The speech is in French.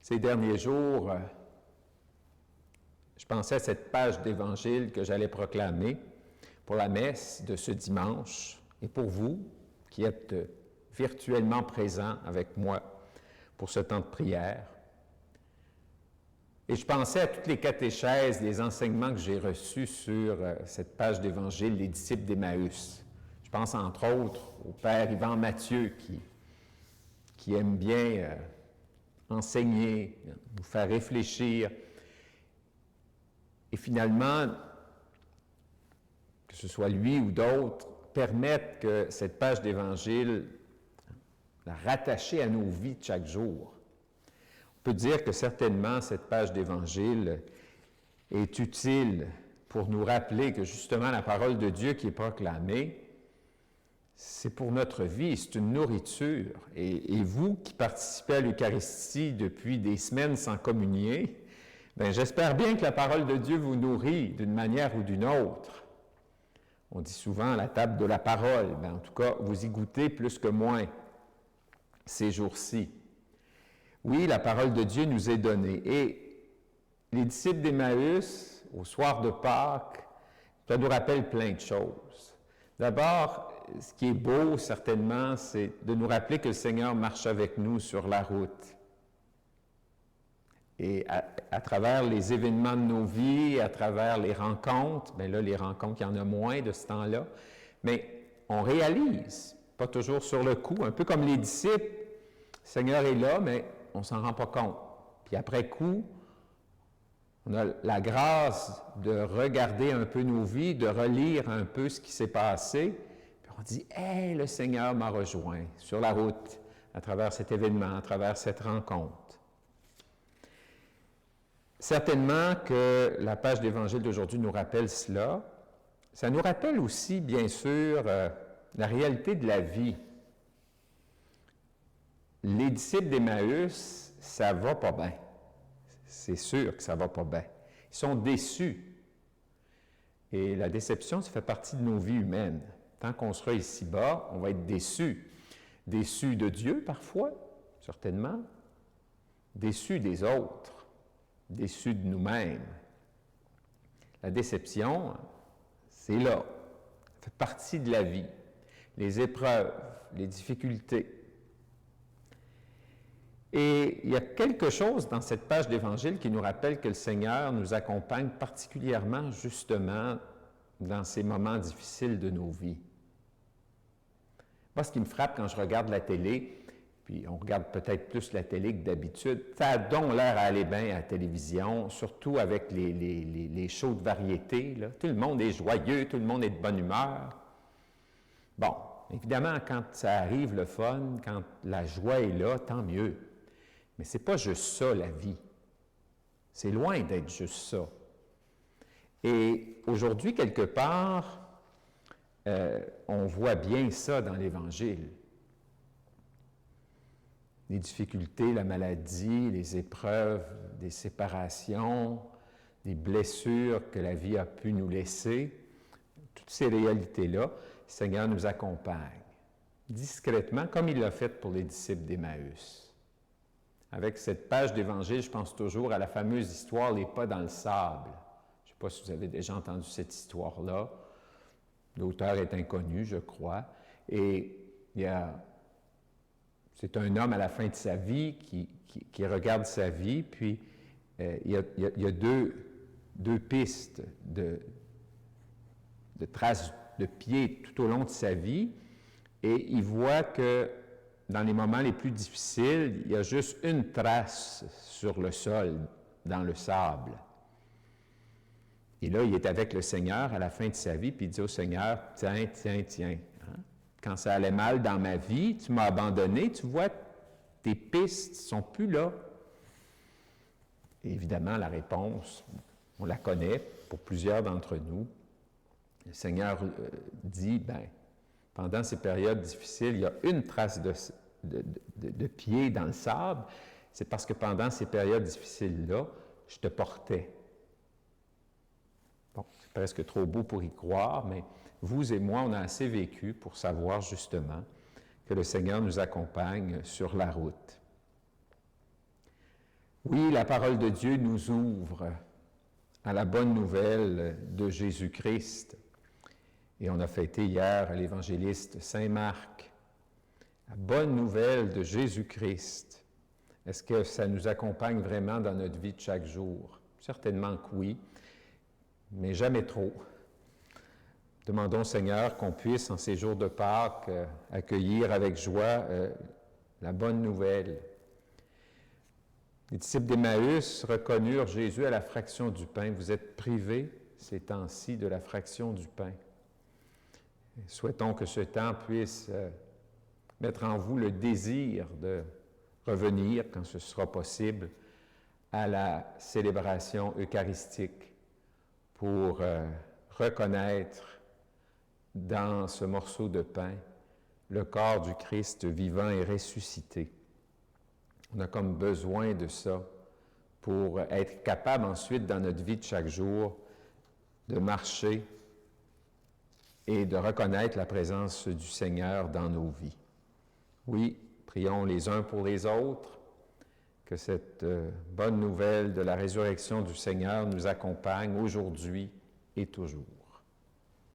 Ces derniers jours, je pensais à cette page d'Évangile que j'allais proclamer pour la messe de ce dimanche et pour vous qui êtes virtuellement présents avec moi pour ce temps de prière. Et je pensais à toutes les catéchèses, les enseignements que j'ai reçus sur cette page d'Évangile, les disciples d'Emmaüs. Je pense entre autres au Père Yvan Mathieu qui aime bien enseigner, nous faire réfléchir. Et finalement, que ce soit lui ou d'autres, permettent que cette page d'Évangile, la rattacher à nos vies de chaque jour. On peut dire que certainement cette page d'Évangile est utile pour nous rappeler que justement la parole de Dieu qui est proclamée, c'est pour notre vie, c'est une nourriture. Et vous qui participez à l'Eucharistie depuis des semaines sans communier, bien, j'espère bien que la parole de Dieu vous nourrit d'une manière ou d'une autre. On dit souvent la table de la parole, bien, en tout cas, vous y goûtez plus que moins ces jours-ci. Oui, la parole de Dieu nous est donnée. Et les disciples d'Emmaüs, au soir de Pâques, ça nous rappelle plein de choses. D'abord, ce qui est beau, certainement, c'est de nous rappeler que le Seigneur marche avec nous sur la route. Et à travers les événements de nos vies, à travers les rencontres, bien là, les rencontres, il y en a moins de ce temps-là, mais on réalise, pas toujours sur le coup, un peu comme les disciples, le Seigneur est là, mais on ne s'en rend pas compte. Puis après coup, on a la grâce de regarder un peu nos vies, de relire un peu ce qui s'est passé, puis on dit « Hey, le Seigneur m'a rejoint sur la route, à travers cet événement, à travers cette rencontre. » Certainement que la page d'Évangile d'aujourd'hui nous rappelle cela. Ça nous rappelle aussi, bien sûr, la réalité de la vie. Les disciples d'Emmaüs, ça ne va pas bien. C'est sûr que ça ne va pas bien. Ils sont déçus. Et la déception, ça fait partie de nos vies humaines. Tant qu'on sera ici-bas, on va être déçus. Déçus de Dieu, parfois, certainement. Déçus des autres. Déçus de nous-mêmes. La déception, c'est là. Ça fait partie de la vie. Les épreuves, les difficultés. Et il y a quelque chose dans cette page d'Évangile qui nous rappelle que le Seigneur nous accompagne particulièrement, justement, dans ces moments difficiles de nos vies. Moi, ce qui me frappe quand je regarde la télé, puis on regarde peut-être plus la télé que d'habitude, ça a donc l'air à aller bien à la télévision, surtout avec les shows de variété, là. Tout le monde est joyeux, tout le monde est de bonne humeur. Bon, évidemment, quand ça arrive, le fun, quand la joie est là, tant mieux. Mais ce n'est pas juste ça, la vie. C'est loin d'être juste ça. Et aujourd'hui, quelque part, on voit bien ça dans l'Évangile. Les difficultés, la maladie, les épreuves, des séparations, des blessures que la vie a pu nous laisser, toutes ces réalités-là, le Seigneur nous accompagne discrètement, comme il l'a fait pour les disciples d'Emmaüs. Avec cette page d'Évangile, je pense toujours à la fameuse histoire « Les pas dans le sable ». Je ne sais pas si vous avez déjà entendu cette histoire-là. L'auteur est inconnu, je crois. Et c'est un homme à la fin de sa vie qui regarde sa vie, puis il y a deux pistes de traces de pieds tout au long de sa vie, et il voit que dans les moments les plus difficiles, il y a juste une trace sur le sol, dans le sable. Et là, il est avec le Seigneur à la fin de sa vie, puis il dit au Seigneur, « Tiens, tiens, tiens, hein? Quand ça allait mal dans ma vie, tu m'as abandonné, tu vois, tes pistes ne sont plus là. » Et évidemment, la réponse, on la connaît pour plusieurs d'entre nous. Le Seigneur dit, « Bien, pendant ces périodes difficiles, il y a une trace de pied dans le sable, c'est parce que pendant ces périodes difficiles-là, je te portais. » Bon, c'est presque trop beau pour y croire, mais vous et moi, on a assez vécu pour savoir justement que le Seigneur nous accompagne sur la route. Oui, la parole de Dieu nous ouvre à la bonne nouvelle de Jésus-Christ. Et on a fêté hier l'évangéliste Saint Marc. La bonne nouvelle de Jésus-Christ. Est-ce que ça nous accompagne vraiment dans notre vie de chaque jour? Certainement que oui, mais jamais trop. Demandons au Seigneur qu'on puisse, en ces jours de Pâques, accueillir avec joie la bonne nouvelle. Les disciples d'Emmaüs reconnurent Jésus à la fraction du pain. Vous êtes privés ces temps-ci de la fraction du pain. Et souhaitons que ce temps puisse mettre en vous le désir de revenir, quand ce sera possible, à la célébration eucharistique pour reconnaître dans ce morceau de pain le corps du Christ vivant et ressuscité. On a comme besoin de ça pour être capable ensuite dans notre vie de chaque jour de marcher et de reconnaître la présence du Seigneur dans nos vies. Oui, prions les uns pour les autres, que cette bonne nouvelle de la résurrection du Seigneur nous accompagne aujourd'hui et toujours.